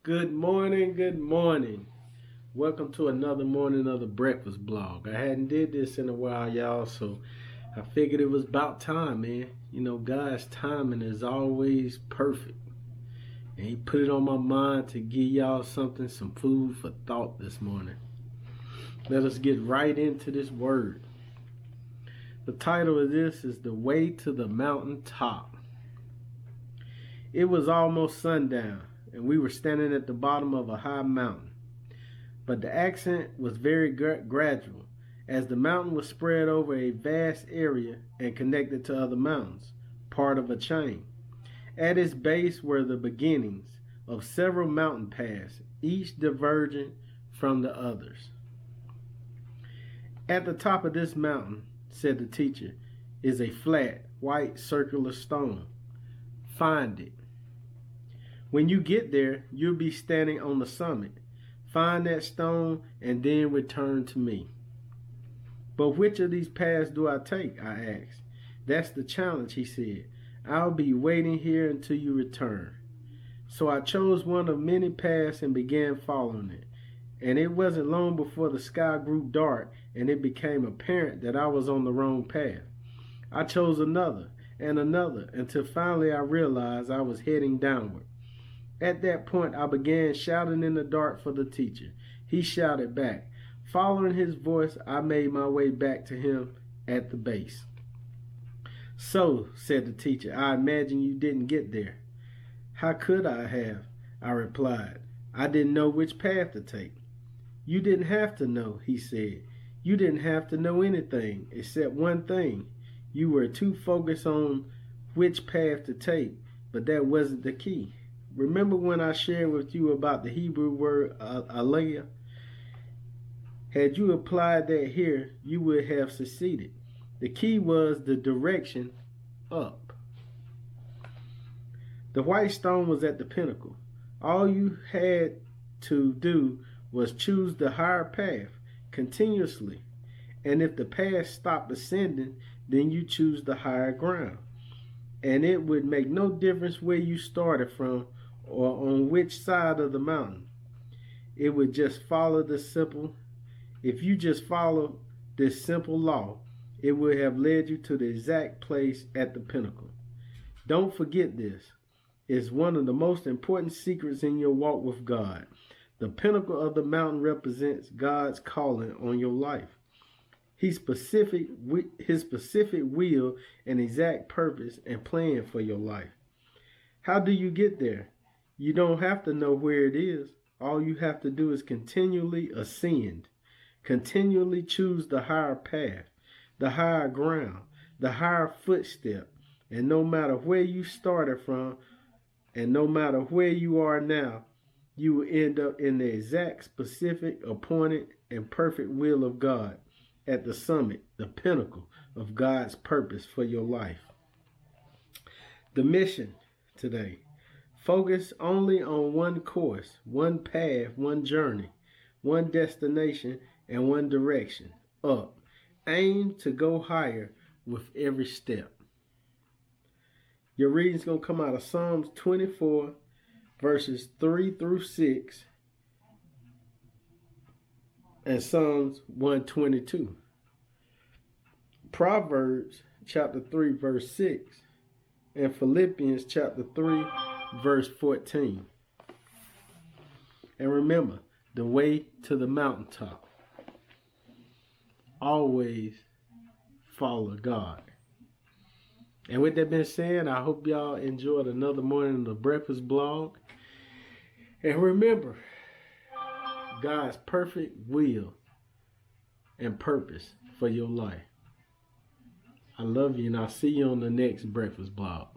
Good morning, good morning. Welcome to another morning of the breakfast blog. I hadn't did this in a while, y'all, so I figured it was about time, man. You know, God's timing is always perfect. And he put it on my mind to give y'all some food for thought this morning. Let us get right into this word. The title of this is The Way to the Mountain Top. It was almost sundown, and we were standing at the bottom of a high mountain. But the ascent was very gradual, as the mountain was spread over a vast area and connected to other mountains, part of a chain. At its base were the beginnings of several mountain paths, each diverging from the others. At the top of this mountain, said the teacher, is a flat, white, circular stone. Find it. When you get there, you'll be standing on the summit. Find that stone and then return to me. But which of these paths do I take? I asked. That's the challenge, he said. I'll be waiting here until you return. So I chose one of many paths and began following it. And it wasn't long before the sky grew dark and it became apparent that I was on the wrong path. I chose another and another until finally I realized I was heading downward. At that point, I began shouting in the dark for the teacher. He shouted back. Following his voice, I made my way back to him at the base. So, said the teacher, I imagine you didn't get there. How could I have? I replied. I didn't know which path to take. You didn't have to know, he said. You didn't have to know anything except one thing. You were too focused on which path to take, but that wasn't the key. Remember when I shared with you about the Hebrew word aliyah? Had you applied that here, you would have succeeded. The key was the direction up. The white stone was at the pinnacle. All you had to do was choose the higher path continuously. And if the path stopped ascending, then you choose the higher ground. And it would make no difference where you started from or on which side of the mountain. It would just follow the simple. If you just follow this simple law, it would have led you to the exact place at the pinnacle. Don't forget this. It's one of the most important secrets in your walk with God. The pinnacle of the mountain represents God's calling on your life. His specific will and exact purpose and plan for your life. How do you get there? You don't have to know where it is. All you have to do is continually ascend. Continually choose the higher path, the higher ground, the higher footstep. And no matter where you started from, and no matter where you are now, you will end up in the exact, specific, appointed, and perfect will of God at the summit, the pinnacle of God's purpose for your life. The mission today. Focus only on one course, one path, one journey, one destination, and one direction, up. Aim to go higher with every step. Your reading is going to come out of Psalms 24, verses 3 through 6, and Psalms 122. Proverbs chapter 3, verse 6, and Philippians chapter 3, verse 14. And remember, the way to the mountaintop. Always follow God. And with that being said, I hope y'all enjoyed another morning of the Breakfast Blog. And remember, God's perfect will and purpose for your life. I love you, and I'll see you on the next Breakfast Blog.